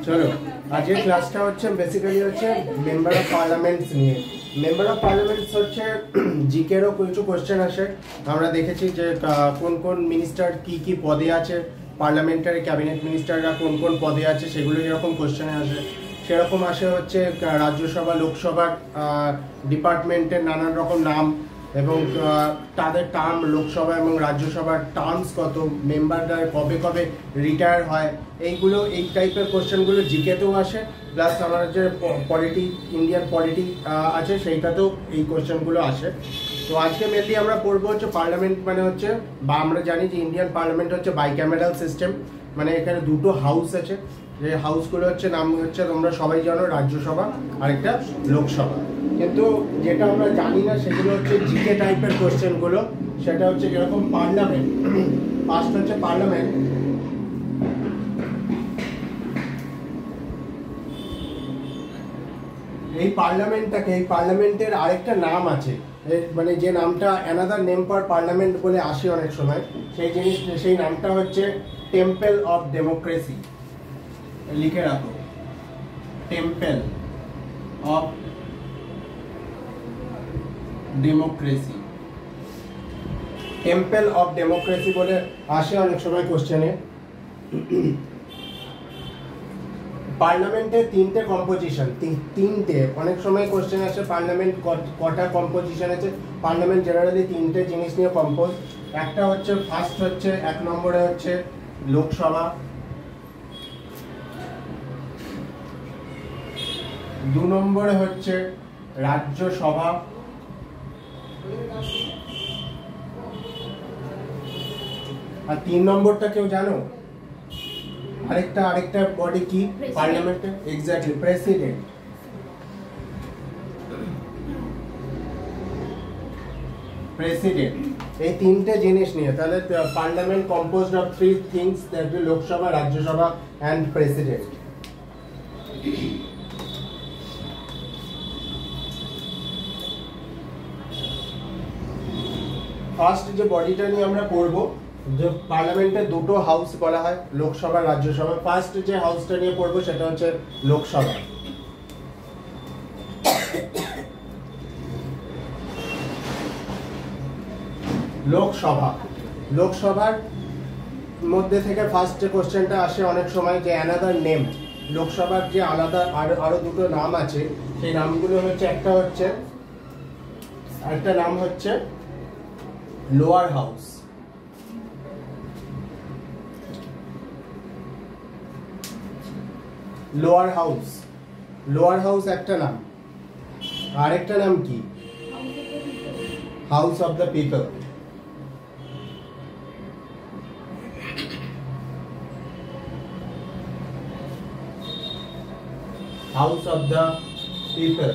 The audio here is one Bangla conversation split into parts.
চলো আজকের ক্লাসটা হচ্ছে বেসিক্যালি হচ্ছে মেম্বার অফ পার্লামেন্টস নিয়ে। মেম্বার অফ পার্লামেন্টস হচ্ছে জিকেরও কিছু কোশ্চেন আসে। আমরা দেখেছি যে কোন কোন মিনিস্টার কি কি পদে আছে, পার্লামেন্টারি ক্যাবিনেট মিনিস্টাররা কোন কোন পদে আছে, সেগুলো যেরকম কোশ্চেনে আসে সেরকম আসে হচ্ছে রাজ্যসভা লোকসভার ডিপার্টমেন্টের নানান রকম নাম এবং তাদের টার্ম, লোকসভা এবং রাজ্যসভার টার্মস কত, মেম্বাররা কবে কবে রিটায়ার হয়, এইগুলো এই টাইপের কোশ্চেনগুলো জিকেতেও আসে। প্লাস আমার যে পলিটি, ইন্ডিয়ান পলিটি আছে সেইটাতেও এই কোশ্চেনগুলো আসে। তো আজকে মেনলি আমরা পড়বো হচ্ছে পার্লামেন্ট মানে হচ্ছে, বা আমরা জানি যে ইন্ডিয়ান পার্লামেন্ট হচ্ছে বাইক্যামেরাল সিস্টেম, মানে এখানে দুটো হাউস আছে। যে হাউসগুলো হচ্ছে নাম হচ্ছে তোমরা সবাই জানো রাজ্যসভা আর একটা লোকসভা। কিন্তু যেটা আমরা জানি না সেগুলো হচ্ছে জিকে টাইপের কোশ্চেনগুলো। সেটা হচ্ছে যেরকম পার্লামেন্ট, ফার্স্ট হচ্ছে পার্লামেন্ট। এই পার্লামেন্টটাকে, এই পার্লামেন্টের আরেকটা নাম আছে, মানে যে নামটা অ্যানাদার নেম ফর পার্লামেন্ট বলে আসে অনেক সময়, সেই নামটা হচ্ছে টেম্পল অফ ডেমোক্রেসি। লিখে রাখো, temple of democracy. Temple of democracy বলে আসে অনেক সময় কোশ্চেনে। পার্লামেন্টের তিনটে কম্পোজিশন, তিনটে অনেক সময় কোশ্চেন আসে পার্লামেন্ট কটা কম্পোজিশন আছে। পার্লামেন্ট জেনারেলি তিনটে জিনিস নিয়ে কম্পোজ। একটা হচ্ছে ফার্স্ট হচ্ছে 1 নম্বরে হচ্ছে লোকসভা, 2 নম্বরে হচ্ছে রাজ্যসভা, আর 3 নম্বরটা কেউ জানো? আরেকটা বডি কি পার্লামেন্টে? Exactly, president. প্রেসিডেন্ট, এই তিনটে জিনিস নিয়ে তাহলে parliament composed of 3 things, that is Lok Sabha, Rajya Sabha and president. First যে বডিটা নিয়ে আমরা পড়বো, যে পার্লামেন্টে দুটো হাউস বলা হয়, লোকসভা রাজ্যসভা। ফার্স্ট যে হাউসটা নিয়ে পড়বো সেটা হচ্ছে লোকসভা। লোকসভার মধ্যে থেকে ফার্স্ট যে কোশ্চেনটা আসে অনেক সময়, যে অ্যানাদার নেম, লোকসভার যে আলাদা আরো দুটো নাম আছে, সেই নামগুলো হচ্ছে একটা নাম হচ্ছে লোয়ার হাউস। লোয়ার হাউস একটা নাম। আরেকটা নাম কি? House of the people. House of the people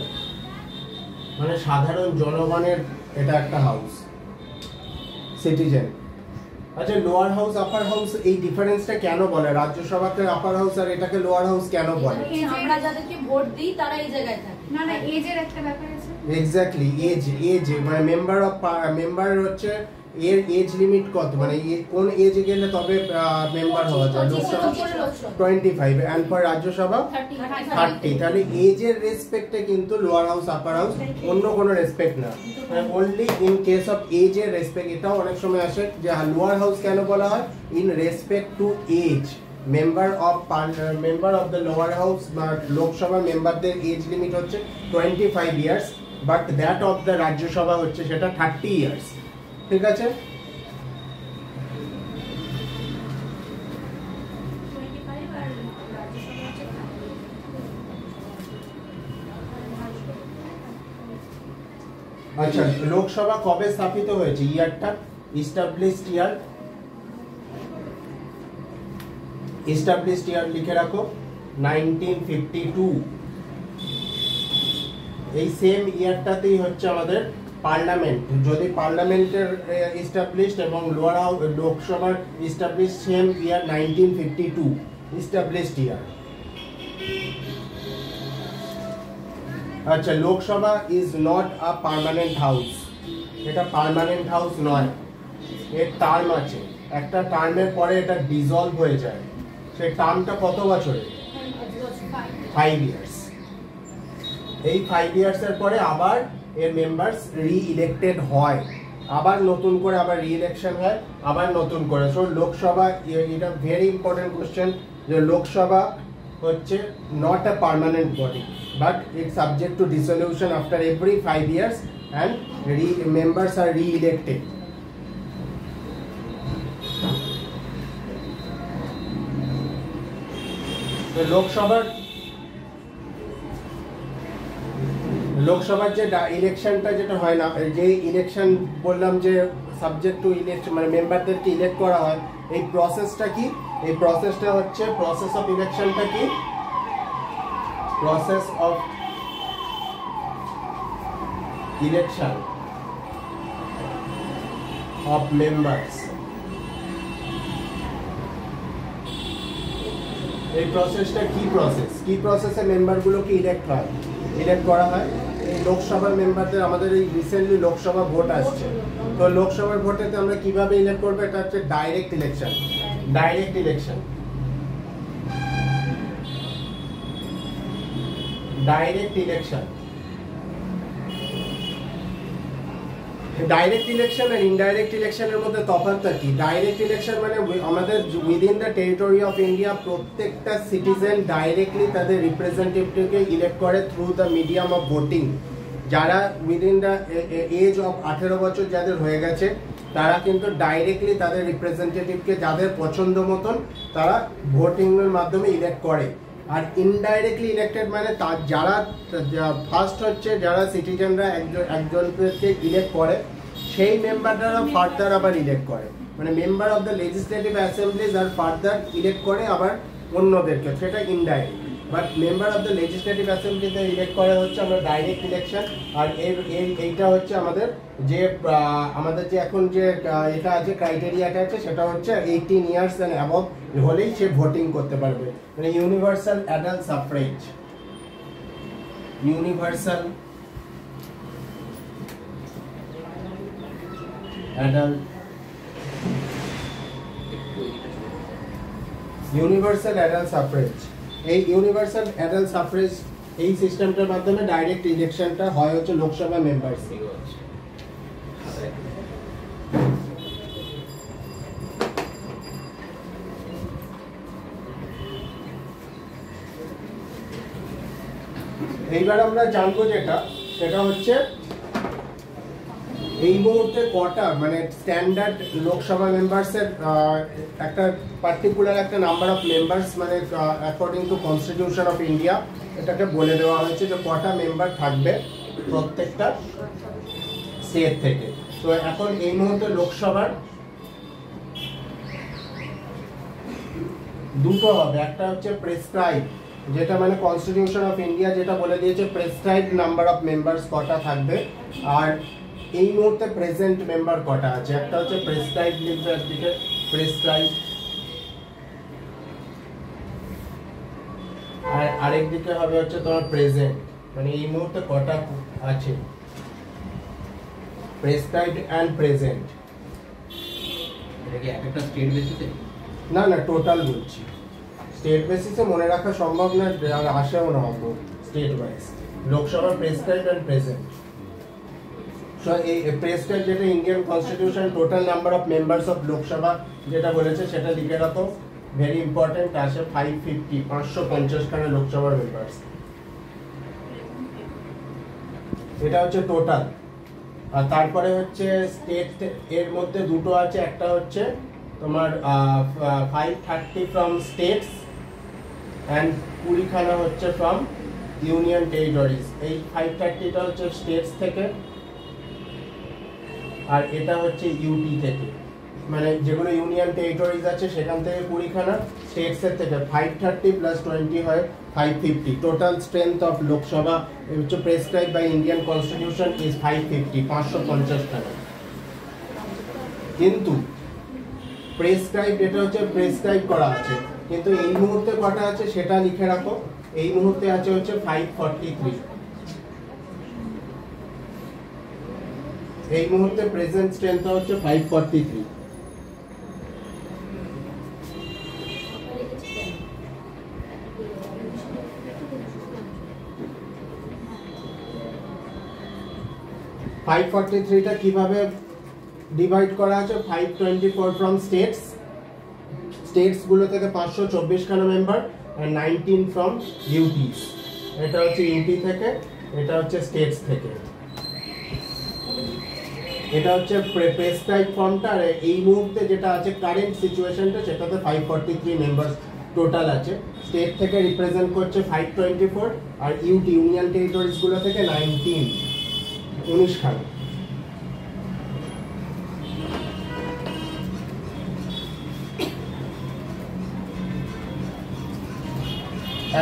মানে সাধারণ জনগণের এটা একটা হাউস, সিটিজেন। আচ্ছা, লোয়ার হাউস আপার হাউস এই ডিফারেন্সটা কেন বলে? রাজ্যসভাকে আপার হাউস আর এটাকে লোয়ার হাউস কেন বলে? আমরা যাদেরকে ভোট দিই তারা এই জায়গায় থাকে। না এজের একটা ব্যাপার আছে। এক্স্যাক্টলি, এজ মানে মেম্বার হচ্ছে এর এজ লিমিট কত, মানে কোন এজে গেলে তবে মেম্বার হওয়া যায়? Lok Sabha 25 and for Rajya Sabha 30। তাহলে এজের রেসপেক্টে কিন্তু লোয়ার হাউস আপার হাউস, অন্য কোনো রেসপেক্ট না, অনলি ইন কেস অফ এজের রেসপেক্ট। এটাও অনেক সময় আসে যে লোয়ার হাউস কেন বলা হয়, in respect to age. Member of the lower house বা লোকসভা মেম্বারদের এজ লিমিট হচ্ছে 25 years, but that of the Rajya Sabha হচ্ছে সেটা 30 ইয়ার্স। ঠিক আছে? আচ্ছা, লোকসভা কবে স্থাপিত হয়েছে? ইয়ারটা, ইস্টাবলিশড ইয়ার লিখে রাখো, 1952। এই সেম ইয়ারটাতেই হচ্ছে আমাদের পার্লামেন্ট। যদি পার্লামেন্টের ইস্টাবলিশড এবং লোয়ার হাউস লোকসভার ইস্টাবলিশড সেম ইয়ার 1952, ইস্টাবলিশড ইয়ার। আচ্ছা, Lok Sabha is not a permanent house, এটা পার্মানেন্ট হাউস নয়। এর টার্ম আছে, একটা টার্মের পরে এটা ডিসলভ হয়ে যায়। সেই টার্মটা কত বছরের? 5 ইয়ার্স। এই 5 ইয়ার্সের পরে আবার এর মেম্বার্স রি-ইলেক্টেড হয়, আবার নতুন করে আবার রি-ইলেকশন হয়, আবার নতুন করে। সো লোকসভা, এটা ভেরি ইম্পর্টেন্ট কোশ্চেন, যে লোকসভা হচ্ছে not a permanent body, but it's subject to dissolution after every 5 years and members are re-elected. লোকসভার যে ইলেকশনটা যেটা হয় না, যে ইলেকশন বললাম যে সাবজেক্ট টু ইলেকশন, মানে মেম্বারদেরকে ইলেক্ট করা হয়, এই প্রসেসটা কি? এই প্রসেসটা হচ্ছে, প্রসেস অফ ইলেকশনটা কি? Process of election of members. এই প্রসেসটা কি প্রসেস? কি প্রসেসে মেম্বারগুলোকে ইলেক্ট করা হয়? এই লোকসভার মেম্বারদের, আমাদের এই রিসেন্টলি লোকসভা ভোট আসছে, তো লোকসভার ভোটেতে আমরা কিভাবে ইলেক্ট করবো? এটা হচ্ছে direct election. Direct election, direct election. Direct election আর ইনডাইরেক্ট ইলেকশনের মধ্যে তফাৎটা কি? ডাইরেক্ট ইলেকশন মানে আমাদের within the territory of India প্রত্যেকটা সিটিজেন ডাইরেক্টলি তাদের রিপ্রেজেন্টেটিভকে ইলেক্ট করে through the medium of voting. যারা উইদিন দ্য এজ অফ 18 বছর যাদের হয়ে গেছে, তারা কিন্তু ডাইরেক্টলি তাদের রিপ্রেজেন্টেটিভকে যাদের পছন্দ মতন তারা ভোটিংয়ের মাধ্যমে ইলেক্ট করে। আর ইনডাইরেক্টলি ইলেক্টেড মানে যারা ফার্স্ট হচ্ছে, যারা সিটিজেনরা একজনকে ইলেক্ট করে, সেই মেম্বাররা ফার্দার আবার ইলেক্ট করে, মানে member of the legislative assemblies আর ফার্দার ইলেক্ট করে আবার অন্যদেরকে, সেটা indirect. But member of the legislative অ্যাসেম্বলিতে ইলেক্ট করে হচ্ছে আমরা ডাইরেক্ট ইলেকশন। আর এইটা হচ্ছে আমাদের যে এখন যে এটা আছে, ক্রাইটেরিয়াটা আছে, সেটা হচ্ছে 18 ইয়ার্স অ্যান্ড অ্যাবভ হলেই সে ভোটিং করতে পারবে, মানে universal adult suffrage. Universal adult suffrage. এই ইউনিভার্সাল অ্যাডাল্ট সাফ্রেজ, এই সিস্টেমটার মাধ্যমে ডাইরেক্ট ইলেকশনটা হয় হচ্ছে লোকসভা মেম্বার্স। এইবার আমরা জানবো সেটা হচ্ছে এই মুহূর্তে কটা, মানে স্ট্যান্ডার্ড লোকসভা মেম্বার্সের একটা পার্টিকুলার একটা নাম্বার অফ মেম্বার্স, মানে according to constitution of India এটাকে বলে দেওয়া হয়েছে যে কটা মেম্বার থাকবে প্রত্যেকটা স্টেট থেকে। তো এখন এই মুহূর্তে লোকসভার দুটো হবে, একটা হচ্ছে প্রেসক্রাইব, যেটা মানে কনস্টিটিউশন অফ ইন্ডিয়া যেটা বলে দিয়েছে প্রেসক্রাইব নাম্বার অফ মেম্বার্স কটা থাকবে, আর এই মুহূর্তে প্রেজেন্ট মেম্বার কটা আছে। একটা হচ্ছে প্রেসক্রাইব, লিখবে একদিকে প্রেসক্রাইব, আর আরেক দিকে হবে হচ্ছে তোমার প্রেজেন্ট, মানে এই মুহূর্তে কটা আছে, প্রেসক্রাইব এন্ড প্রেজেন্ট। এটা কি একটা স্টেট বেসিসে? না না, টোটাল বলছি। স্টেট বেসিসে মনে রাখা সম্ভব না, আর আসেও না অত state wise. Lok Sabha prescribe and present. So এই প্রেসক্রাইব যেটা Indian constitution total number of members of Lok Sabha যেটা বলেছে সেটা লিখে রাখো, ভেরি ইম্পর্টেন্ট। আসে 550, 550 খানা লোকসভার মেম্বার্স, এটা হচ্ছে টোটাল। আর তারপরে হচ্ছে স্টেট, এর মধ্যে দুটো আছে, একটা হচ্ছে তোমার 530 ফ্রম স্টেটস অ্যান্ড 20 খানা হচ্ছে ফ্রম ইউনিয়ন টেরিটরিজ। এই 530টা হচ্ছে স্টেটস থেকে, আর এটা হচ্ছে ইউটি থেকে, মানে যেগুলো ইউনিয়ন টেরিটরিজ আছে সেখান থেকে 20 খানা, স্টেটসের থেকে 530 প্লাস 20 হয় 550। টোটাল স্ট্রেংথ অফ লোকসভা হচ্ছে prescribe by Indian constitution is 550, 550 খানা। কিন্তু প্রেসক্রাইব, এটা হচ্ছে প্রেসক্রাইব করা আছে, কিন্তু এই মুহূর্তে কটা আছে সেটা লিখে রাখো। এই মুহূর্তে আছে হচ্ছে 543। এই মুহূর্তে প্রেজেন্ট স্ট্রেংথ হচ্ছে 543। 543টা কিভাবে ডিভাইড করা আছে? 524 ফ্রম স্টেটস গুলো থেকে 524 খানা মেম্বার আর 19 ফ্রম ইউটিস। এটা হচ্ছে ইউটি থেকে, এটা হচ্ছে স্টেটস থেকে। এটা হচ্ছে প্রেসক্রাইব ফর্মটা। আর এই মুহূর্তে যেটা আছে কারেন্ট সিচুয়েশনটা, সেটাতে 543 মেম্বার্স টোটাল আছে। স্টেট থেকে রিপ্রেজেন্ট করছে 524 আর ইউটি ইউনিয়ন টেরিটরিজ গুলো থেকে 19 খানা।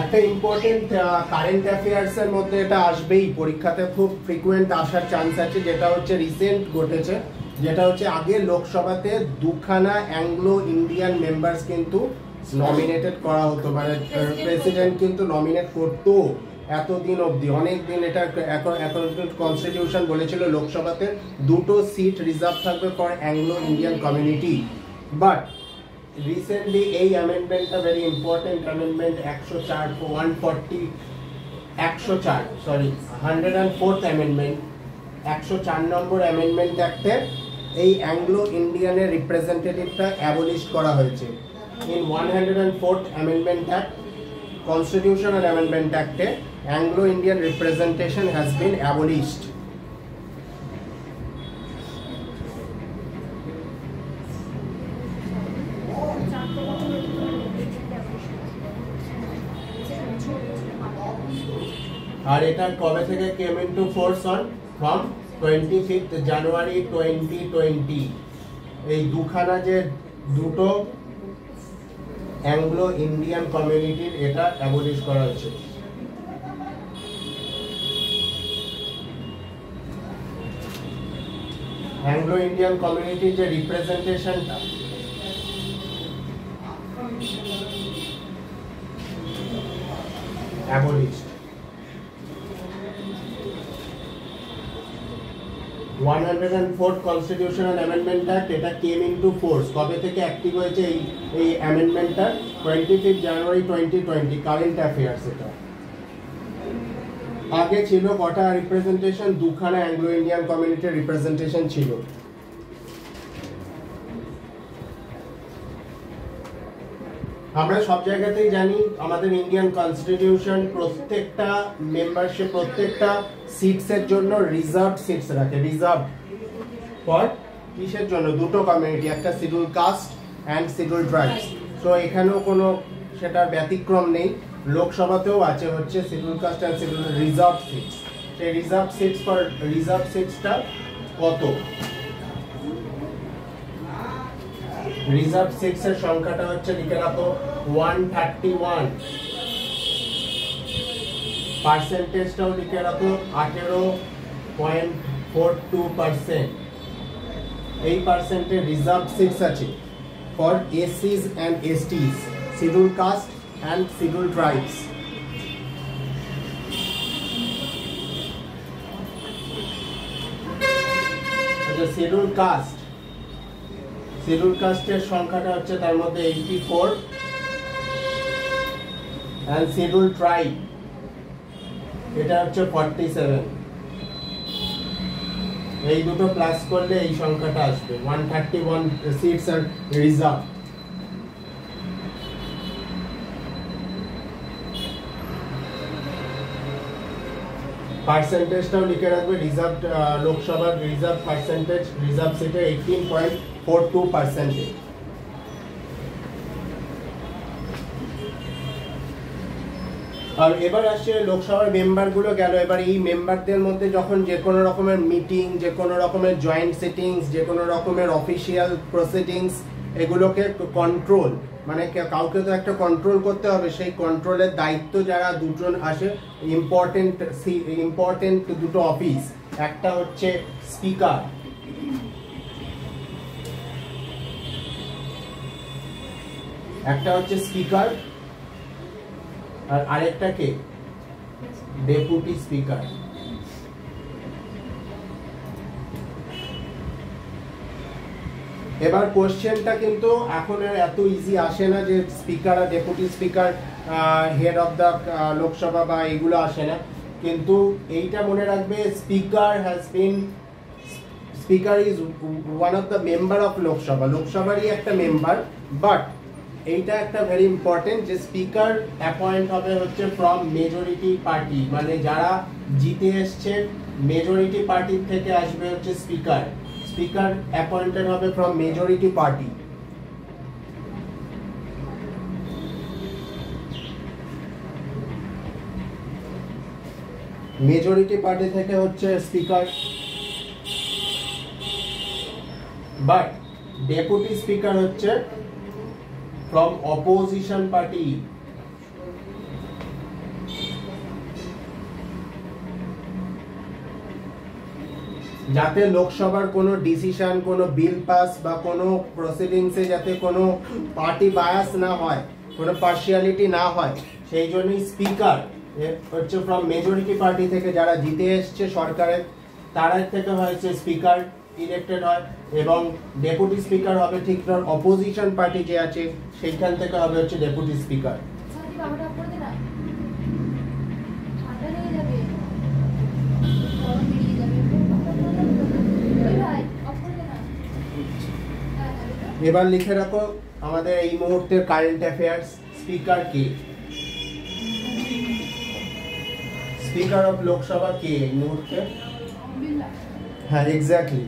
একটা ইম্পর্টেন্ট কারেন্ট অ্যাফেয়ার্স এর মধ্যে এটা আসবেই, পরীক্ষাতে খুব ফ্রিকোয়েন্ট আসার চান্স আছে, যেটা হচ্ছে রিসেন্ট ঘটেছে। যেটা হচ্ছে আগে লোকসভাতে দুখানা অ্যাংলো ইন্ডিয়ান মেম্বার্স কিন্তু নমিনেটেড করা হতো, মানে প্রেসিডেন্ট কিন্তু নমিনেট করতো এতদিন অবধি, অনেক দিন। এটা এখন কনস্টিটিউশন বলেছিল লোকসভাতে 2টো সিট রিজার্ভ থাকবে for Anglo Indian community. But recently এই অ্যামেন্ডমেন্টটা very important amendment 104th amendment 104 number amendment অ্যাক্টে এই অ্যাংলো ইন্ডিয়ানের রিপ্রেজেন্টেটিভটা অ্যাবলিশ করা হয়েছে। In 104th amendment act, constitutional amendment অ্যাক্টে Anglo Indian representation has been abolished. আর এটা কবে থেকে came into force on? From 25th January 2020। এই দুখানা যে দুটো অ্যাংলো ইন্ডিয়ান কমিউনিটির এটা অ্যাবলিশ করা হয়েছে। অ্যাংলো ইন্ডিয়ান কমিউনিটির যে রিপ্রেজেন্টেশনটা, abolished। 104th Constitutional Amendment Act এটা came into force কবে থেকে অ্যাক্টিভ হয়েছে? এই অ্যামেন্ডমেন্টটা 25th জানুয়ারি 2020। কারেন্ট অ্যাফেয়ার্স এটা। আগে ছিল কটা রিপ্রেজেন্টেশন? দুখানা অ্যাংলো ইন্ডিয়ান কমিউনিটির রিপ্রেজেন্টেশন ছিল। আমরা সব জায়গাতেই জানি আমাদের ইন্ডিয়ান কনস্টিটিউশন প্রত্যেকটা মেম্বারশিপ, প্রত্যেকটা সিটসের জন্য রিজার্ভ সিটস রাখে। রিজার্ভ ফর কিসের জন্য? দুটো কমিউনিটি, একটা schedule caste and schedule tribes. তো এখানেও কোনো সেটার ব্যতিক্রম নেই। লোকসভাতেও আছে হচ্ছে schedule caste and schedule reserve seats. সেই রিজার্ভ সিটসটা কত? রিজার্ভ সিটস এর সংখ্যাটা হচ্ছে, লিখে রাখো, 131। পার্সেন্টেজটাও লিখে রাখো 18.42%। এই পার্সেন্টে রিজার্ভ সিটস আছে ফর এসসিস and STs, scheduled caste and schedule tribes. Scheduled কাস্টের সংখ্যাটা হচ্ছে তার মধ্যে 84 এন্ড শিডিউল ট্রাইব এটা হচ্ছে 47। এই দুটো প্লাস করলে এই সংখ্যাটা আসবে 131 সিটস আর রিজার্ভ। পার্সেন্টেজটাও লিখে রাখবে। রিজার্ভ লোকসভার রিজার্ভ পার্সেন্টেজ, রিজার্ভ সিটে 18.42%। আর এবার আসছে লোকসভার মেম্বারগুলো গেল। এবার এই মেম্বারদের মধ্যে যখন যে কোনো রকমের মিটিং, যে কোনো রকমের জয়েন্ট সিটিংস, যে কোনো রকমের অফিসিয়াল প্রসিডিংস, এগুলোকে কন্ট্রোল, মানে কাউকে তো একটা কন্ট্রোল করতে হবে। সেই কন্ট্রোলের দায়িত্ব যারা দুজন আসে, ইম্পর্টেন্ট দুটো অফিস, একটা হচ্ছে স্পিকার, আর আরেকটা কে? Deputy speaker. এবার কোশ্চেনটা কিন্তু এখন এত ইজি আসে না যে স্পিকার আর deputy speaker head of the Lok Sabha বা এগুলো আসে না, কিন্তু এইটা মনে রাখবে, speaker has been speaker is one of the member of Lok Sabha, লোকসভারই একটা মেম্বার, বাট এইটা একটা ভেরি ইম্পর্টেন্ট যে স্পিকার অ্যাপয়েন্ট হবে হচ্ছে ফ্রম মেজরিটি পার্টি, মানে যারা জিতে এসছে মেজরিটি পার্টির থেকে আসবে হচ্ছে স্পিকার, স্পিকার অ্যাপয়েন্টেড হবে from majority party. Majority party থেকে হচ্ছে স্পিকার, বাট ডেপুটি স্পিকার হচ্ছে ফ্রম অপোজিশন পার্টি। যাতে লোকসভার কোনো ডিসিশন, কোনো বিল পাস বা কোনো প্রসিডিংসে যাতে কোনো পার্টি বায়াস না হয়, কোনো পার্সিয়ালিটি না হয়, সেই জন্যই স্পিকার হচ্ছে ফ্রম মেজরিটি পার্টি থেকে যারা জিতে এসছে সরকারের, তারা থেকে হয়েছে স্পিকার ইলেক্টেড হয়, এবং ডেপুটি স্পিকার হবে ঠিক অপোজিশন পার্টি যে আছে সেইখান থেকে হবে হচ্ছে ডেপুটি স্পিকার। বাবাটা করে দে না, ঠান্ডা লেগে যাবে, গরম বেরিয়ে যাবে। ভাই অফ করে দে না। এবার লিখে রাখো আমাদের এই মুহূর্তের কারেন্ট অ্যাফেয়ার্স, স্পিকার কে? স্পিকার অফ লোকসভা কে এই মুহূর্তে? হ্যাঁ, exactly,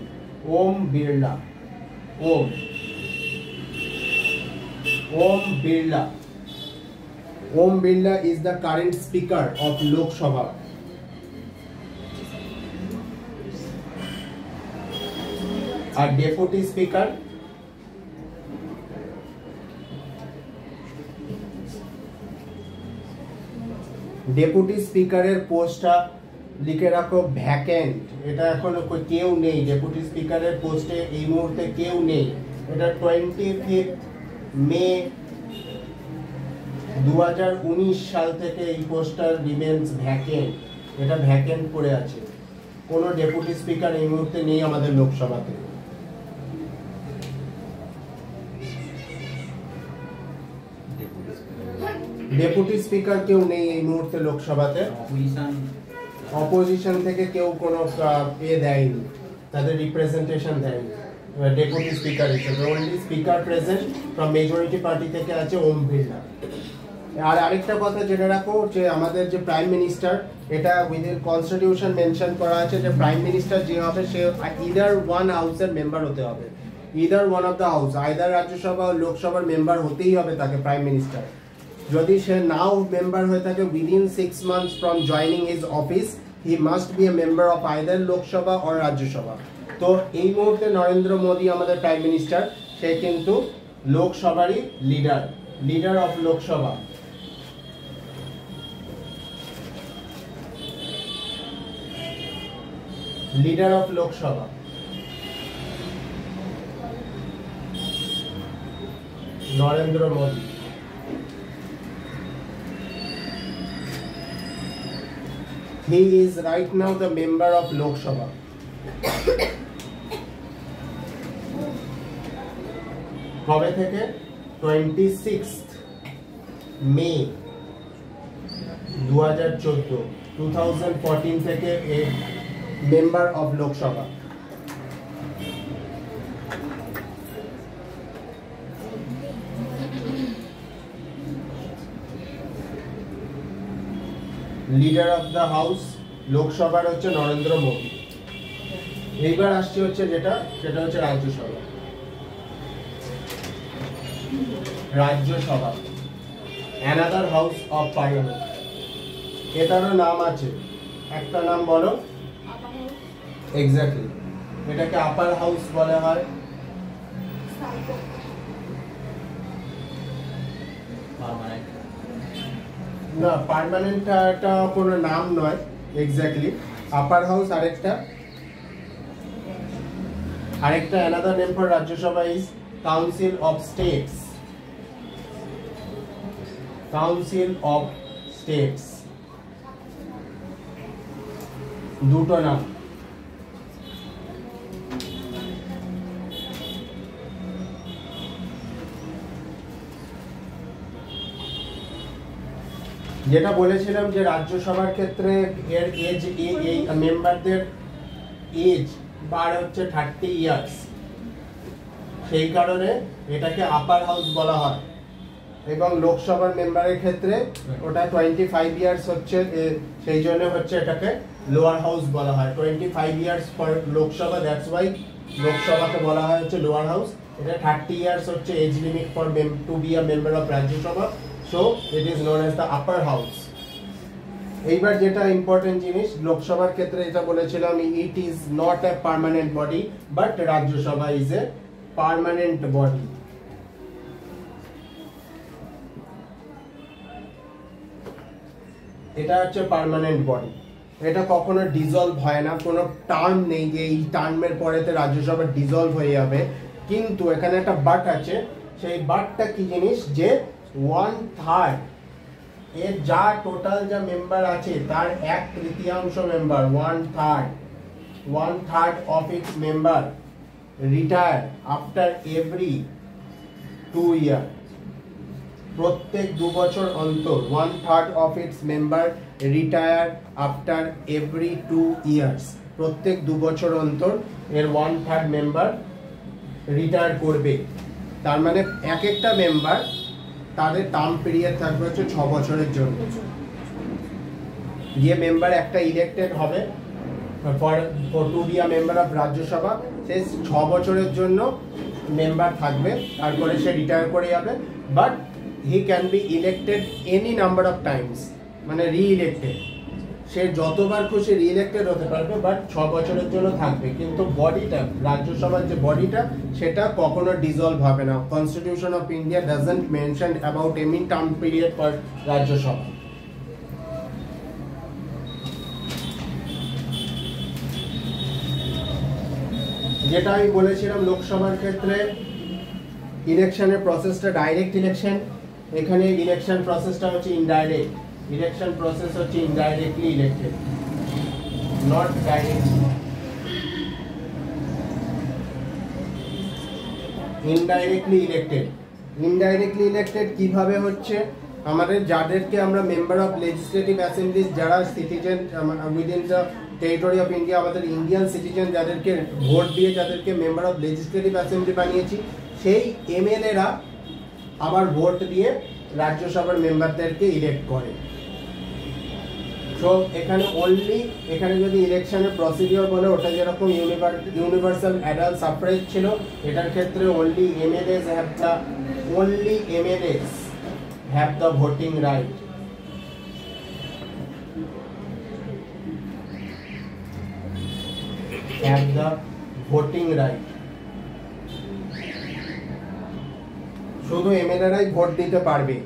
Om Birla. Om Birla. Om Birla is the current speaker of Lok Sabha. Our deputy speaker deputy স্পিকারের পোস্টটা লিখে রাখো ভ্যাকেন্ট, এটা এখনো কেউ নেই, ডেপুটি স্পিকারের পোস্টে এই মুহূর্তে কেউ নেই। এটা 25 মে 2019 সাল থেকে এই পোস্টটা রিমেন্স ভ্যাকেন্ট, এটা ভ্যাকেন্ট পড়ে আছে, কোনো ডেপুটি স্পিকার এই মুহূর্তে নেই আমাদের লোকসভাতে। ডেপুটি স্পিকার কেউ নেই এই মুহূর্তে লোকসভাতে, অপোজিশন থেকে কেউ কোনো দেয়নি, তাদের রিপ্রেজেন্টেশন দেয়নি ডেপুটি স্পিকার হিসেবে। Only speaker present form majority party থেকে আছে ওম বিড়লা। আর আরেকটা কথা জেনে রাখো যে আমাদের যে প্রাইম মিনিস্টার, এটা উইদিন কনস্টিটিউশন মেনশন করা আছে যে প্রাইম মিনিস্টার যে হবে সে ইদার ওয়ান হাউসের মেম্বার হতে হবে, either one of the house, either Rajya Sabha ও লোকসভার মেম্বার হতেই হবে তাকে প্রাইম মিনিস্টার। যদি সে নাও মেম্বার হয়ে থাকে within 6 months from joining his office, he must B A member of either Lok Sabha or Rajya Sabha. তো এই মুহূর্তে নরেন্দ্র মোদী আমাদের প্রাইম মিনিস্টার, সে কিন্তু লোকসভারই leader of Lok Sabha. Leader of Lok Sabha Narendra Modi. He is right now the member of Lok Sabha. কবে থেকে? 26 মে 2014 থেকে এ member of Lok Sabha. Leader of the house লোকসভার হচ্ছে নরেন্দ্র মোদী। এইবার আসছে হচ্ছে সেটা হচ্ছে Rajya Sabha. Another house of parliament, এটারও নাম আছে, একটা নাম বলো। এক্স্যাক্টলি, এটাকে আপার হাউস বলা হয়। না, পার্মানেন্টটা কোনো নাম নয়, এক্স্যাক্টলি আপার হাউস। আরেকটা another name for Rajya Sabha is council of states. দুটো নাম। যেটা বলেছিলাম যে রাজ্যসভার ক্ষেত্রে এর এজ, এই মেম্বারদের এজ বার হচ্ছে 30 ইয়ার্স, সেই কারণে এটাকে আপার হাউস বলা হয়। এবং লোকসভার মেম্বারের ক্ষেত্রে ওটা 25 ইয়ার্স হচ্ছে, সেই জন্য হচ্ছে এটাকে লোয়ার হাউস বলা হয়। 25 years for Lok Sabha, that's why লোকসভাকে বলা হয় হচ্ছে লোয়ার হাউস। এটা 30 ইয়ার্স হচ্ছে age limit for to be a member of Rajya Sabha, so it is known as the upper house. এইবার যেটা ইম্পর্টেন্ট জিনিস, লোকসভার ক্ষেত্রে এটা বলেছিলাম, it is not a permanent body, but Rajya Sabha is a permanent body. এটা হচ্ছে পার্মানেন্ট বডি, এটা কখনো ডিসলভ হয় না, কোনো টার্ম নেই যে এই টার্মের পরেতে রাজ্যসভা ডিসলভ হয়ে যাবে। কিন্তু এখানে একটা বাট আছে, সেই বাটটা কি জিনিস, যে 1/3 এর যা টোটাল যা মেম্বার আছে তার 1/3 member, 1/3 of its member retire after every 2 ইয়ার। প্রত্যেক 2 বছর অন্তর 1/3 of its member retire after every 2 years. প্রত্যেক 2 বছর অন্তর এর 1/3 মেম্বার রিটায়ার করবে। তার মানে এক একটা মেম্বার তাদের টার্ম পিরিয়ড থাকবে হচ্ছে 6 বছরের জন্য। যে মেম্বার একটা ইলেক্টেড হবে for to be a member of Rajya Sabha, সে 6 বছরের জন্য মেম্বার থাকবে, তারপরে সে রিটায়ার করে যাবে। But he can be elected any number of Times, মানে রি-ইলেক্টেড, সে যতবার খুশি রি-ইলেক্টেড হতে পারবে, বাট 6 বছরের জন্য থাকবে। কিন্তু বডিটা, রাজ্যসভার যে বডিটা, সেটা কখনো ডিসলভ হবে না। Constitution of India doesn't mention about any term period for Rajya Sabha. যেটা আমি বলেছিলাম লোকসভার ক্ষেত্রে ইলেকশনের প্রসেসটা ডাইরেক্ট ইলেকশন, এখানে ইলেকশন প্রসেসটা হচ্ছে ইনডাইরেক্ট। ইলেকশন প্রসেস হচ্ছে indirectly elected, not direct. Indirectly elected, indirectly elected কিভাবে হচ্ছে, আমাদের যাদেরকে আমরা মেম্বার অফ লেজিসলেটিভ অ্যাসেম্বলিজ, যারা citizen within the territory of India, আমাদের ইন্ডিয়ান সিটিজেন যাদেরকে ভোট দিয়ে যাদেরকে মেম্বার অফ লেজিসলেটিভ অ্যাসেম্বলি বানিয়েছি, সেই এমএলএরা আবার ভোট দিয়ে রাজ্যসভার মেম্বারদেরকে ইলেক্ট করে। সো এখানে অনলি, এখানে যদি ইলেকশনের প্রসিডিওর বলে, ওটা যেরকম ইউনিভার্সাল অ্যাডাল্ট সাফরেজ ছিল, এটার ক্ষেত্রে only MLS have the voting right. Have the voting right, শুধু এমএলএরাই ভোট দিতে পারবে।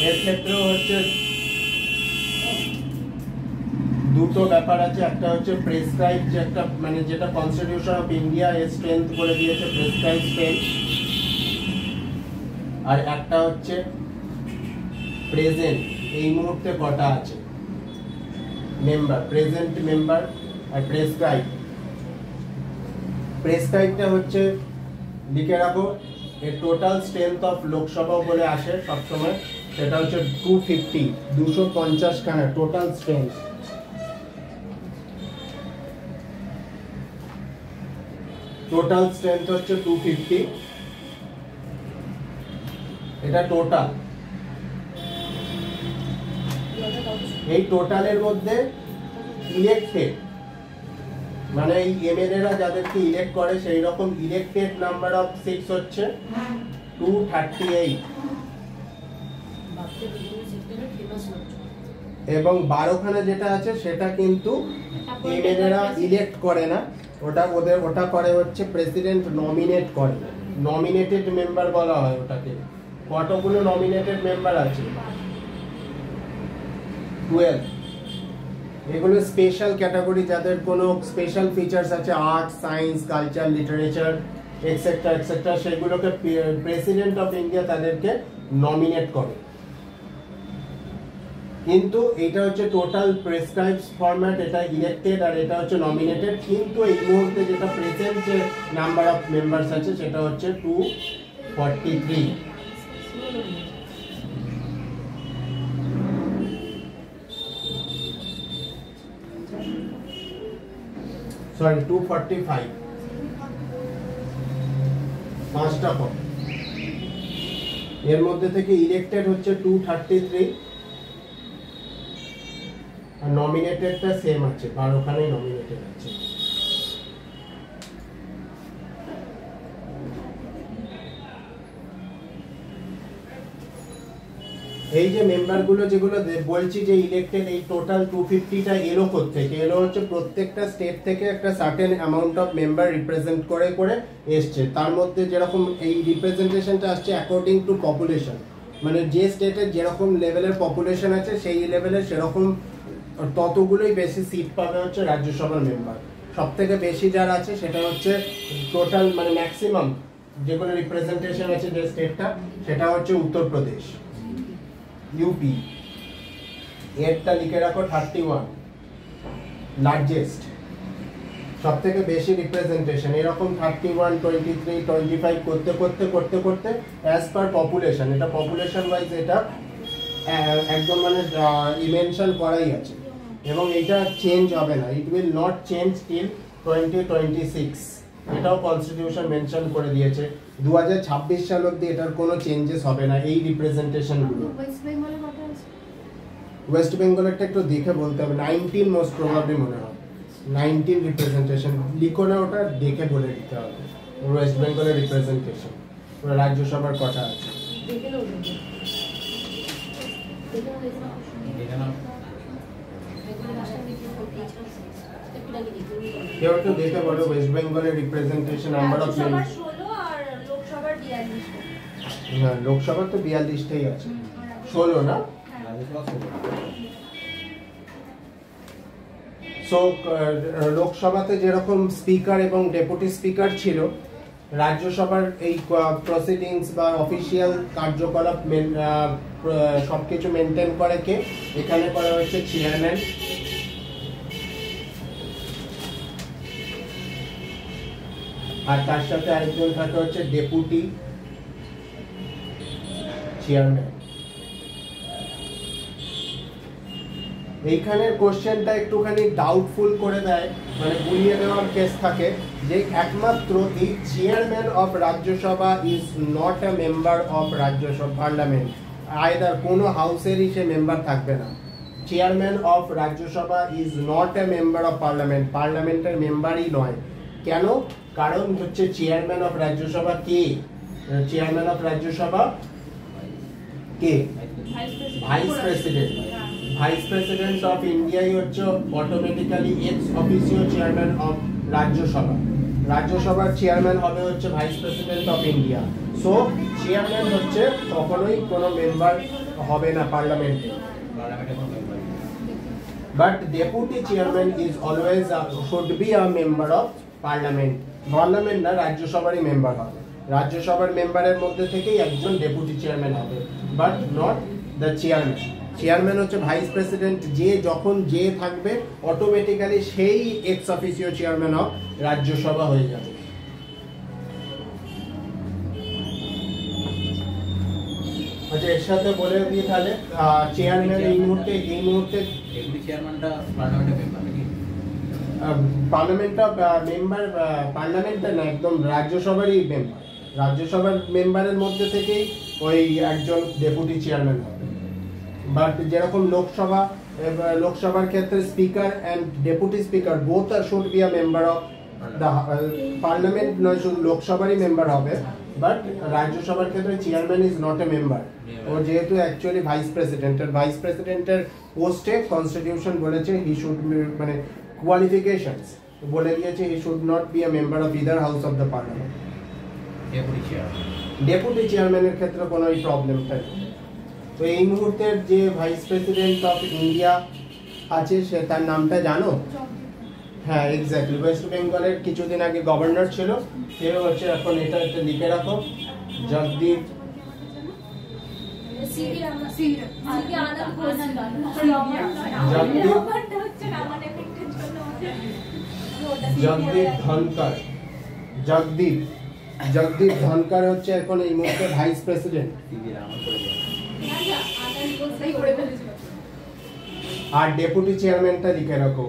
এর ক্ষেত্রেও হচ্ছে দুটো ব্যাপার আছে, একটা হচ্ছে প্রেসক্রাইব, যে একটা মানে যেটা কনস্টিটিউশন অফ ইন্ডিয়া এর স্ট্রেংথ করে দিয়েছে, প্রেসক্রাইব স্ট্রেংথ, আর একটা হচ্ছে প্রেজেন্ট, এই মুহূর্তে কটা আছে মেম্বার, প্রেজেন্ট মেম্বার আর প্রেসক্রাইব। প্রেসক্রাইবটা হচ্ছে লিখে রাখো, এর টোটাল স্ট্রেংথ অফ লোকসভা বলে আসে সবসময়, সেটা হচ্ছে 250 খানা টোটাল স্ট্রেংথ। টোটাল স্ট্রেংথ হচ্ছে 250, এটা টোটাল। এই টোটালের মধ্যে ইলেক্টেড, মানে এই এমএলএরা যাদেরকে ইলেক্ট করে, সেই রকম ইলেক্টেড নাম্বার অফ সিটস হচ্ছে 238, এবং 12খানা যেটা আছে সেটা কিন্তু এমএলএরা ইলেক্ট করে না, ওটা করে হচ্ছে প্রেসিডেন্ট নমিনেট করে, নমিনেটেড মেম্বার বলা হয় ওটাকে। কতগুলো নমিনেটেড মেম্বার আছে? 12। এগুলো স্পেশাল ক্যাটাগরি, যাদের কোনো স্পেশাল ফিচার্স আছে, art, science, culture, literature etcetera etcetera, সেগুলোকে প্রেসিডেন্ট অফ ইন্ডিয়া তাদেরকে নমিনেট করে। কিন্তু এটা হচ্ছে টোটাল প্রেসক্রাইবড ফরম্যাট, এটা ইলেক্টেড আর এটা হচ্ছে নমিনেটেড। কিন্তু এই মুহূর্তে যেটা প্রেজেন্ট যে নাম্বার অফ মেম্বার্স আছে সেটা হচ্ছে 243। সরি 245, 5টা পদ। এর মধ্যে থেকে ইলেক্টেড হচ্ছে 233 আর নমিনেটেডটা সেম আছে, 12খানেই নমিনেটেড আছে। এই যে মেম্বারগুলো যেগুলো বলছি যে ইলেক্টেড, এই টোটাল 250টা এলো কোত্থেকে? এলো হচ্ছে প্রত্যেকটা স্টেট থেকে একটা certain amount of member represent করে করে এসছে। তার মধ্যে যেরকম এই রিপ্রেজেন্টেশনটা আসছে অ্যাকর্ডিং টু পপুলেশন, মানে যে স্টেটের যেরকম লেভেলের পপুলেশন আছে সেই লেভেলের সেরকম ততগুলোই বেশি সিট পাবে হচ্ছে রাজ্যসভার মেম্বার। সব থেকে বেশি যার আছে সেটা হচ্ছে টোটাল মানে ম্যাক্সিমাম যেগুলো রিপ্রেজেন্টেশন আছে যে স্টেটটা, সেটা হচ্ছে উত্তরপ্রদেশ, ইউপি। এরটা লিখে রাখো 31 লার্জেস্ট, সব থেকে বেশি রিপ্রেজেন্টেশন। এরকম 31, 23, 25 করতে করতে করতে করতে অ্যাজ পার পপুলেশন, এটা পপুলেশন ওয়াইজ এটা একদম মানে মেনশন করাই আছে এবং এটা চেঞ্জ হবে না। It will not change till 2026, এটাও কনস্টিটিউশন মেনশন করে দিয়েছে। 2026 সাল অবধি এটার কোনো চেঞ্জেস হবে না এই রিপ্রেজেন্টেশনগুলো। ওয়েস্ট বেঙ্গলে কত আছে? ওয়েস্ট বেঙ্গলেরটা একটু দেখে বলতে হবে, 19 মোস্ট প্রবাবলি মনে হয়, 19 রিপ্রেজেন্টেশন লিখো না, ওটা দেখে বলে দিতে হবে। ওয়েস্ট বেঙ্গলের রিপ্রেজেন্টেশন ওরা রাজ্যসভার কথা আছে। কেউ একটু দেখে বলো ওয়েস্ট বেঙ্গলের রিপ্রেজেন্টেশন নাম্বার অফ মেম্বার। 16 আর লোকসভার 42। হ্যাঁ, লোকসভার তো 42টাই আছে, 16 না? সো লোকসভাতে যেরকম স্পিকার এবং ডেপুটি স্পিকার ছিল, রাজ্যসভার এই প্রসিডিংস বা অফিসিয়াল কার্যকলাপ সবকিছু মেনটেন করে কে? এখানে করা হয়েছে চেয়ারম্যান, আর তার সাথে আরেকজন থাকে হচ্ছে ডেপুটি চেয়ারম্যান। এইখানের কোশ্চেনটা একটুখানি ডাউটফুল করে দেয়, মানে গুলিয়ে দেওয়ার কেস থাকে যে একমাত্র এই chairman of Rajya Sabha is not a member of Rajya Sabha parliament, either কোনো হাউসেরই সে মেম্বার থাকবে না। Chairman of Rajya Sabha is not a member of parliament, পার্লামেন্টের মেম্বারই নয়। কেন? কারণ হচ্ছে চেয়ারম্যান অফ রাজ্যসভা কে? চেয়ারম্যান অফ রাজ্যসভা কে? Vice president. Vice president of ইন্ডিয়াই হচ্ছে automatically ex officio chairman of Rajya Sabha. রাজ্যসভার চেয়ারম্যান হবে হচ্ছে vice president of India. So chairman হচ্ছে কখনোই কোনো মেম্বার হবে না পার্লামেন্টে। But deputy chairman is always should be a member of parliament. Parliament না, রাজ্যসভারই মেম্বার হবে। রাজ্যসভার মেম্বারের মধ্যে থেকেই একজন ডেপুটি চেয়ারম্যান হবে, but not the chairman. Chairman হচ্ছে ভাইস প্রেসিডেন্ট, যে যখন যে থাকবে অটোমেটিক্যালি সেই x officio chairman of Rajya Sabha হয়ে যাবে। আচ্ছা, এর সাথে বলে দিই তাহলে চেয়ারম্যান এই মুহূর্তে ডেপুটি চেয়ারম্যানটা পার্লামেন্টের মেম্বার নাকি? পার্লামেন্টটা মেম্বার, পার্লামেন্টটা না, একদম রাজ্যসভারই মেম্বার। রাজ্যসভার মেম্বারের মধ্যে থেকেই ওই একজন ডেপুটি চেয়ারম্যান হবে। বাট যেরকম লোকসভার ক্ষেত্রে speaker and deputy speaker both should be a member of the parliament, নয় শুধু লোকসভারই মেম্বার হবে। বাট রাজ্যসভার ক্ষেত্রে chairman is not a member. ও যেহেতু অ্যাকচুয়ালি ভাইস প্রেসিডেন্টের পোস্টে কনস্টিটিউশন বলেছে হি শুড, মানে কোয়ালিফিকেশনস বলে দিয়েছে he should not be a member of either house of the parliament. Deputy চেয়ারম্যানের ক্ষেত্রে কোনো এই প্রবলেমটা নেই। তো এই মুহূর্তের যে ভাইস প্রেসিডেন্ট অফ ইন্ডিয়া আছে সে তার নামটা জানো? হ্যাঁ, এক্স্যাক্টলি। ওয়েস্ট বেঙ্গলের কিছুদিন আগে গভর্নর ছিল, সে হচ্ছে এখন এটা লিখে রাখো, জগদীপ সিভি রামা সিভি সিভি আনন্দ ঘোষ জগদীপ হচ্ছে রামান এফেক্টের জন্য জগদীপ ধনকর জগদীপ জগদীপ ধনকর হচ্ছে এখন এই মুহূর্তে ভাইস প্রেসিডেন্ট। সিভি রামান করে দেয়। আনন্দ ঘোষ তাই করে ফেলেছিল। আর ডেপুটি চেয়ারম্যানটা লিখে রাখো,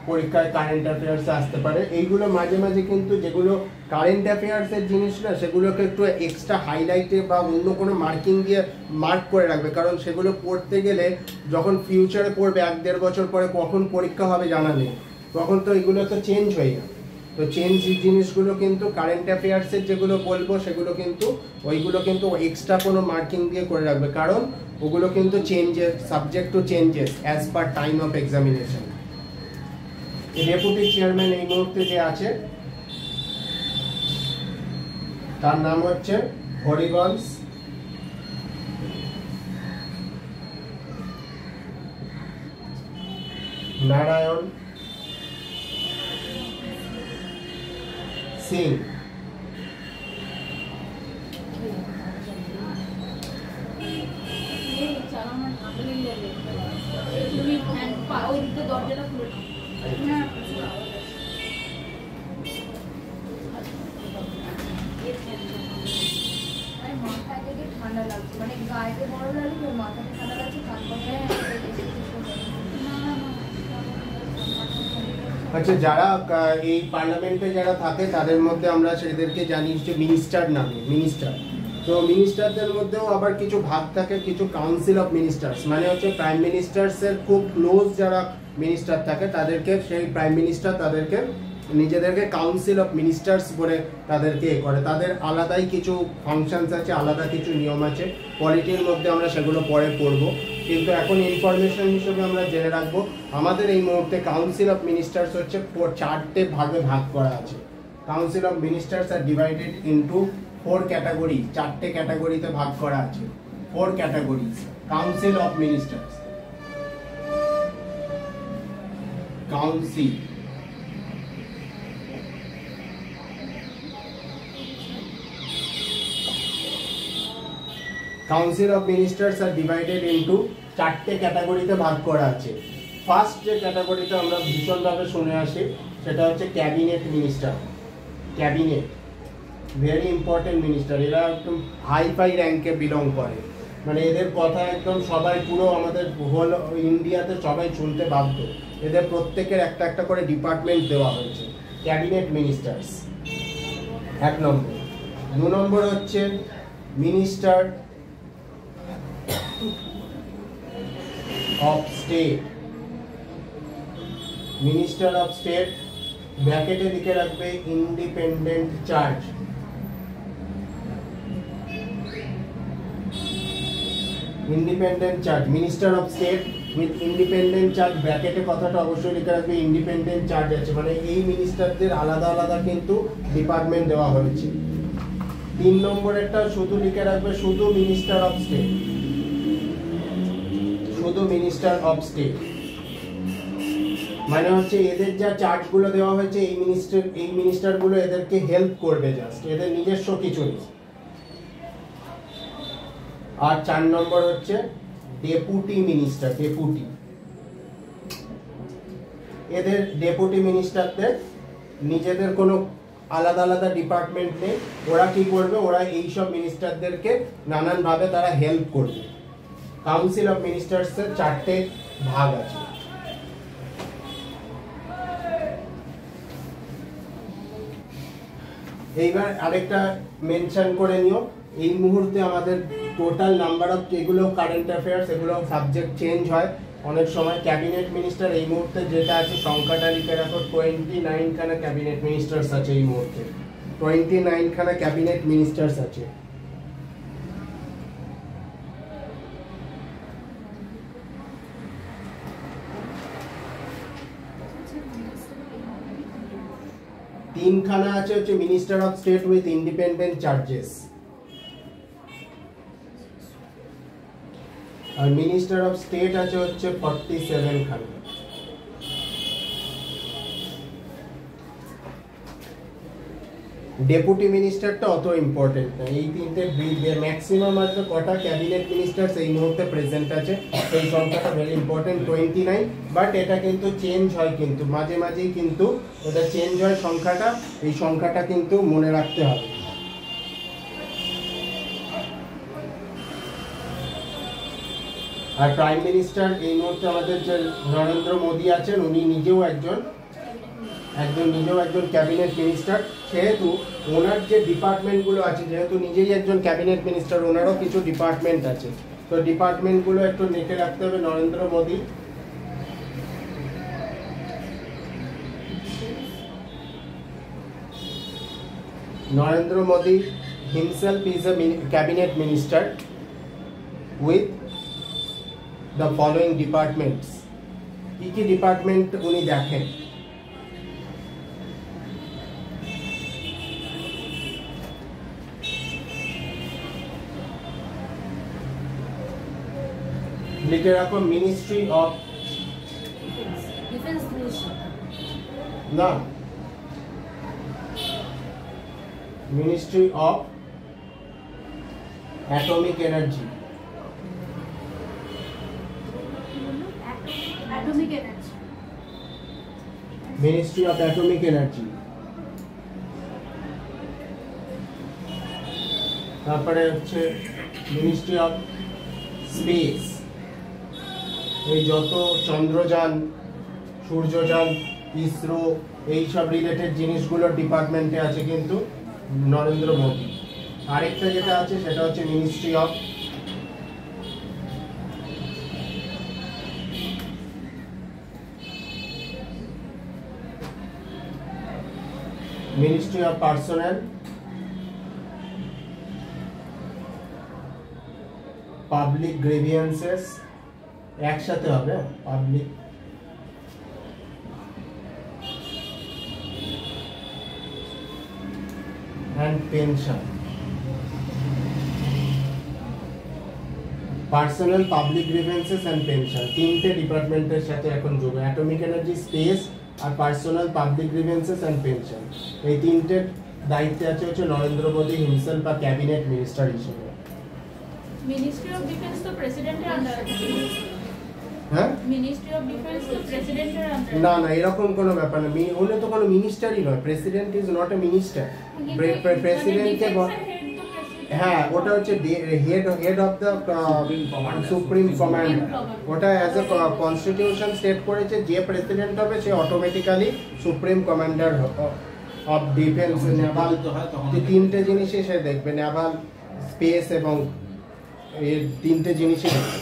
পরীক্ষায় কারেন্ট অ্যাফেয়ার্সে আসতে পারে। এইগুলো মাঝে মাঝে কিন্তু যেগুলো কারেন্ট অ্যাফেয়ার্সের জিনিস না, সেগুলোকে একটু এক্সট্রা হাইলাইটে বা অন্য কোনো মার্কিং দিয়ে মার্ক করে রাখবে, কারণ সেগুলো পড়তে গেলে যখন ফিউচারে পড়বে 1-1.5 বছর পরে কখন পরীক্ষা হবে জানা নেই, তখন তো এগুলো তো চেঞ্জ হয়ে যাবে। তো চেঞ্জ জিনিসগুলো কিন্তু কারেন্ট অ্যাফেয়ার্সের যেগুলো বলবো সেগুলো কিন্তু ওইগুলো কিন্তু এক্সট্রা কোনো মার্কিং দিয়ে করে রাখবে, কারণ ওগুলো কিন্তু changes, subject to changes as per time of examination. Deputy chairman এই মুহূর্তে যে আছে তার নাম হচ্ছে হরিবংশ নারায়ণ সিং। চালানোর ভালো লাগে তুমি ফ্যান ওই দিকে দরজাটা খুলে দাও। হ্যাঁ মাথায় থেকে ঠান্ডা লাগছে, মানে গায়েতে বড় লাগছে, মাথাতে ঠান্ডা লাগছে, কান পাশে আচ্ছা, যারা এই পার্লামেন্টে যারা থাকে তাদের মধ্যে আমরা সেদেরকে জানি যে মিনিস্টার নামে, মিনিস্টার। তো মিনিস্টারদের মধ্যেও আবার কিছু ভাগ থাকে, কিছু কাউন্সিল অফ মিনিস্টার্স, মানে হচ্ছে প্রাইম মিনিস্টার্সের খুব ক্লোজ যারা মিনিস্টার থাকে তাদেরকে সেই প্রাইম মিনিস্টার তাদেরকে নিজেদেরকে কাউন্সিল অফ মিনিস্টার্স বলে তাদেরকে করে। তাদের আলাদাই কিছু ফাংশনস আছে, আলাদা কিছু নিয়ম আছে, পলিটির মধ্যে আমরা সেগুলো পরে পড়ব, কিন্তু এখন ইনফরমেশন হিসেবে আমরা জেনে রাখবো আমাদের এই মুহূর্তে কাউন্সিল অফ মিনিস্টার্স হচ্ছে 4টে ভাগে ভাগ করা আছে। Council of ministers are divided into 4 category, 4টে ক্যাটাগরিতে ভাগ করা আছে, 4 categories. Council of ministers, council council of ministers are divided into 4টে ক্যাটাগরিতে ভাগ করা আছে। ফার্স্ট যে ক্যাটাগরিটা আমরা ভীষণভাবে শুনে আসি সেটা হচ্ছে cabinet minister. Cabinet very important minister, এরা একদম হাই র্যাঙ্কে বিলং করে, মানে এদের কথা একদম সবাই পুরো আমাদের হোল ইন্ডিয়াতে সবাই শুনতে বাধ্য। এদের প্রত্যেকের একটা একটা করে ডিপার্টমেন্ট দেওয়া হয়েছে, ক্যাবিনেট মিনিস্টার্স 1 নম্বর। 2 নম্বর হচ্ছে minister of state. Minister of state ব্র্যাকেটে লিখে রাখবে independent charge. Independent charge, minister of state with independent charge, ব্র্যাকেটে কথাটা অবশ্যই লিখে রাখবে ইন্ডিপেন্ডেন্ট চার্জ আছে, মানে এই মিনিস্টারদের আলাদা আলাদা কিন্তু ডিপার্টমেন্ট দেওয়া হয়েছে। 3 নম্বরেরটা শুধু লিখে রাখবে শুধু মিনিস্টার অফ স্টেট, শুধু মিনিস্টার অফ স্টেট, মানে হচ্ছে এদের যা চার্জগুলো দেওয়া হয়েছে এই মিনিস্টারগুলো এদেরকে হেল্প করবে, জাস্ট এদের নিজস্ব কিছু নেই। আর 4 নম্বর হচ্ছে ডেপুটি মিনিস্টার। ডেপুটি, এদের ডেপুটি মিনিস্টারদের নিজেদের কোনো আলাদা আলাদা ডিপার্টমেন্ট নেই, ওরা কি করবে, ওরা এইসব মিনিস্টারদেরকে নানানভাবে তারা হেল্প করবে। কাউন্সিল অফ মিনিস্টার্সের 4টে ভাগ আছে। এইবার আরেকটা মেনশন করে নিও, এই মুহূর্তে আমাদের টোটাল নাম্বার অফ যেগুলো কারেন্ট অ্যাফেয়ার্স এগুলো সাবজেক্ট চেঞ্জ হয় অনেক সময়। ক্যাবিনেট মিনিস্টার এই মুহূর্তে যেটা আছে সংখ্যাটা লিখে রাখো, 29 খানা ক্যাবিনেট মিনিস্টার্স আছে এই মুহূর্তে, 29 খানা ক্যাবিনেট মিনিস্টার্স আছে। তিনখানা আছে হচ্ছে minister of state with independent charges, আর মিনিস্টার অফ স্টেট আছে হচ্ছে 47 খানা। ডেপুটি মিনিস্টারটা অত ইম্পর্টেন্ট না। এই তিনটে ম্যাক্সিমাম আছে কটা ক্যাবিনেট মিনিস্টার এই মুহূর্তে প্রেজেন্ট আছে, এই সংখ্যাটা ভেরি ইম্পর্টেন্ট 29, বাট এটা কিন্তু চেঞ্জ হয়, কিন্তু মাঝে মাঝেই কিন্তু এটা চেঞ্জ হয় সংখ্যাটা, এই সংখ্যাটা কিন্তু মনে রাখতে হবে। আর প্রাইম মিনিস্টার এই মুহূর্তে আমাদের যে নরেন্দ্র মোদী আছেন, উনি নিজেও একজন ক্যাবিনেট মিনিস্টার, সেহেতু ওনার যে ডিপার্টমেন্টগুলো আছে, যেহেতু নিজেই একজন ক্যাবিনেট মিনিস্টার, ওনারও কিছু ডিপার্টমেন্ট আছে, তো ডিপার্টমেন্টগুলো একটু লিখে রাখতে হবে। Narendra Modi himself is a cabinet minister with the following departments. কি ডিপার্টমেন্ট উনি দেখেন? লিখে রাখো মিনিস্ট্রি অফ ডিফেন্স মিনিস্ট্রি, না, ministry of atomic energy, atomic energy, ministry of atomic energy. তারপরে হচ্ছে মিনিস্ট্রি অফ স্পেস, এই যত চন্দ্রযান, সূর্যযান, ইসরো, এইসব রিলেটেড জিনিসগুলোর ডিপার্টমেন্টে আছে কিন্তু নরেন্দ্র মোদী। আরেকটা যেটা আছে সেটা হচ্ছে ministry of personnel, public grievances, একসাথে হবে, public and pension, personnel, public grievances and pension, তিনটে ডিপার্টমেন্টের সাথে এখন যোগ। অ্যাটমিক এনার্জি, স্পেস আর personnel, public grievances and pension, এই তিনটে দায়িত্বে আছে হচ্ছে নরেন্দ্র মোদী হিমসেলফ বা ক্যাবিনেট মিনিস্টার হিসেবে। মিনিস্ট্রি অফ ডিফেন্স তো প্রেসিডেন্টের আন্ডারে থাকে। হ্যাঁ, মিনিস্ট্রি অফ ডিফেন্স তো প্রেসিডেন্টের আন্ডারে। না না, এরকম কোনো ব্যাপার না, উনি তো কোনো মিনিস্টারই নয়, president is not a minister. প্রেসিডেন্টকে হ্যাঁ, ওটা হচ্ছে head of the supreme command, ওটা অ্যাজ এ কনস্টিটিউশন স্টেট করেছে, যে প্রেসিডেন্ট হবে সে automatically supreme commander of defence. Naval, তিনটে জিনিসই সে দেখবে, নেভাল, স্পেস এবং এর তিনটে জিনিসই দেখবে।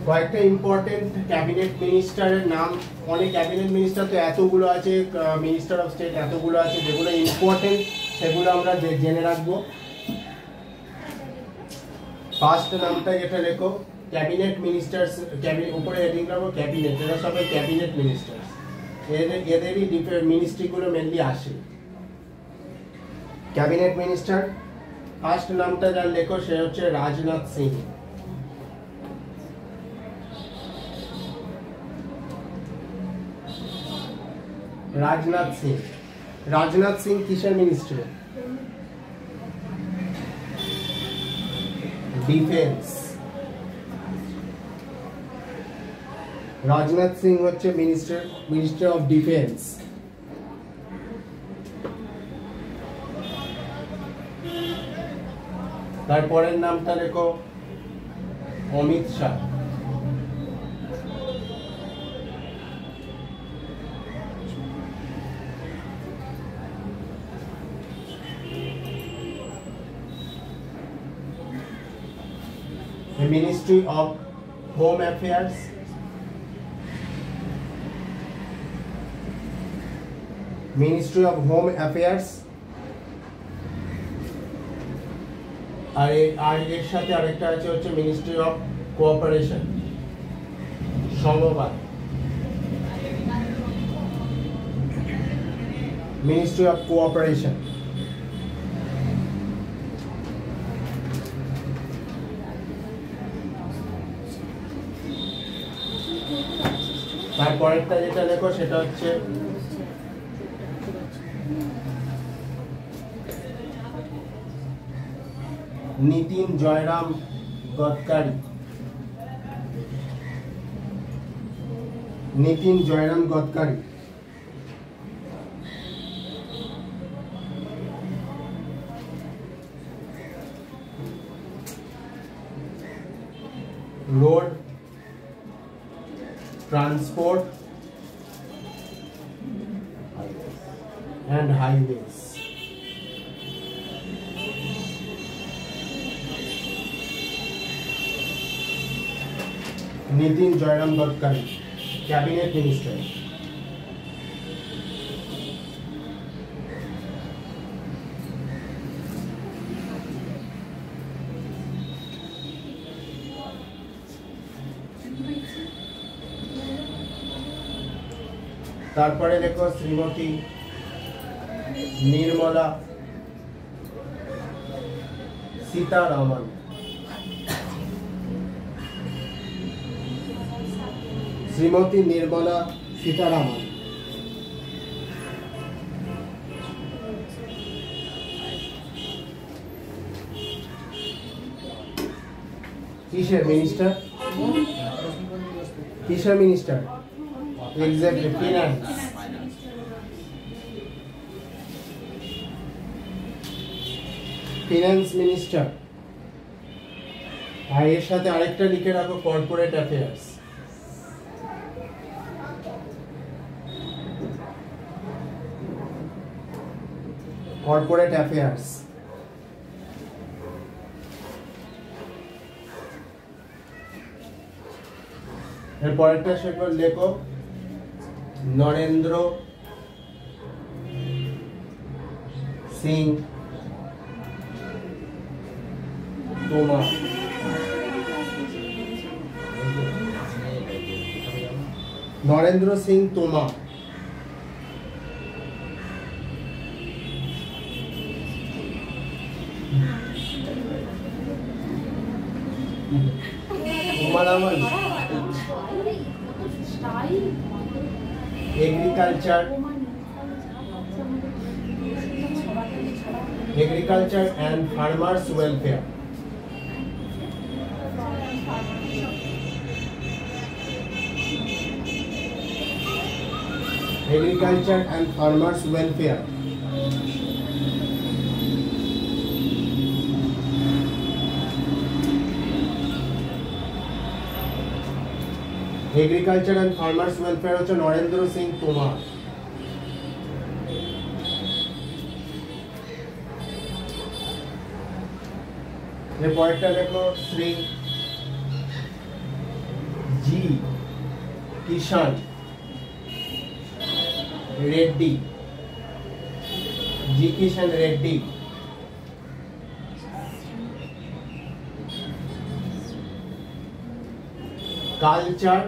কয়েকটা ইম্পর্টেন্ট ক্যাবিনেট মিনিস্টারের নাম, অনেক ক্যাবিনেট মিনিস্টার তো এতগুলো আছে, মিনিস্টার অফ স্টেট এতগুলো আছে, যেগুলো ইম্পর্টেন্ট সেগুলো আমরা জেনে রাখবো। ফার্স্ট নামটা যেটা লেখো, ক্যাবিনেট মিনিস্টার্স, উপরে হেডিং রাখবো ক্যাবিনেট, এরা সবাই ক্যাবিনেট মিনিস্টার্স, এদেরই মিনিস্ট্রিগুলো মেনলি আসে। ক্যাবিনেট মিনিস্টার ফার্স্ট নামটা যার লেখো সে হচ্ছে রাজনাথ সিং। রাজনাথ সিং কিসের মিনিস্ট্রি? ডিফেন্স। রাজনাথ সিং হচ্ছে মিনিস্টার অফ ডিফেন্স। তারপরের নামটা লেখো Amit Shah. The Ministry of Home Affairs, Ministry of Home Affairs, আর এর সাথে আরেকটা আছে হচ্ছে মিনিস্ট্রি অফ কোঅপারেশন, সমবায়, মিনিস্ট্রি অফ কোঅপারেশন। তারপরেরটা যেটা লেখো সেটা হচ্ছে Nitin Jairam Gadkari. Nitin Jairam Gadkari. Road transport and highways. Nitin Jairam Gadkari, cabinet minister. তারপরে দেখো শ্রীমতী निर्मला सीतारामन। श्रीमती निर्मला सीतारामन। किसर मिनिस्टर? किसर minister? Exactly finance. Finance minister. আর এর সাথে আরেকটা লিখে রাখো কর্পোরেট অ্যাফেয়ার্স। Corporate affairs. এর পরেরটা সেগুলো লেখো Narendra Singh Tomar. Narendra Singh Tomar. Agriculture and farmers welfare. Agriculture and farmers welfare. Agriculture and farmers welfare होच्छे नरेंद्र सिंह तोमर। ये पॉइंटটা देखो Shri G Kishan Reddy. G Kishan Reddy. Culture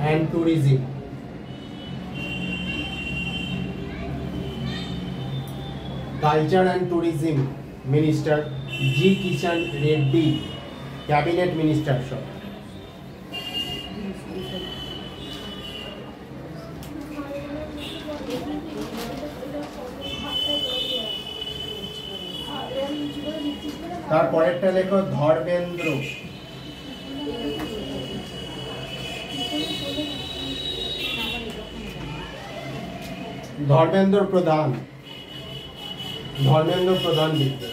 and tourism. Culture and tourism minister G Kishan Reddy, cabinet minister सब। তারপরেরটা লেখো ধর্মেন্দ্র। ধর্মেন্দ্র প্রধান। ধর্মেন্দ্র প্রধান লিখবে।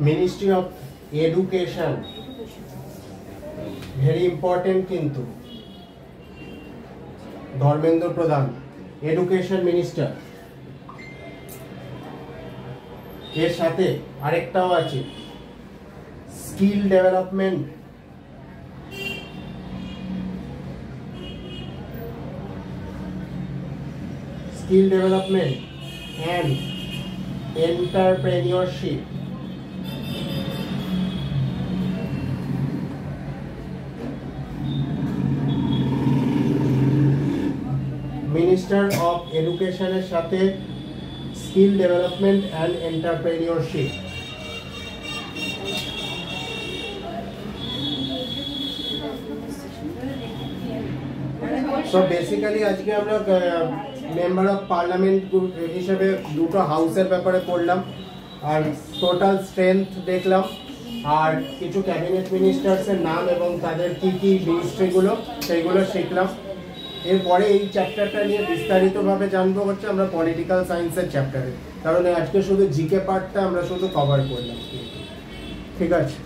Ministry of education very important किन्तु धर्मेंद्र प्रधान एडुकेशन मिनिस्टर। এর সাথে আরেকটাও আছে skill development. Skill development and entrepreneurship. Minister of education साथे skill development and entrepreneurship. So basically আজকে আমরা মেম্বার অফ পার্লামেন্ট হিসেবে দুটো হাউসের ব্যাপারে পড়লাম, আর টোটাল স্ট্রেংথ দেখলাম, আর কিছু ক্যাবিনেট মিনিস্টার্সের নাম এবং তাদের কি কি মিনিস্ট্রিগুলো সেইগুলো শিখলাম। এরপরে এই চ্যাপ্টারটা নিয়ে বিস্তারিতভাবে জানবো হচ্ছে আমরা পলিটিক্যাল সায়েন্সের চ্যাপ্টারে, কারণ আজকে শুধু জিকে পার্টটা আমরা শুধু কভার করলাম। ঠিক আছে।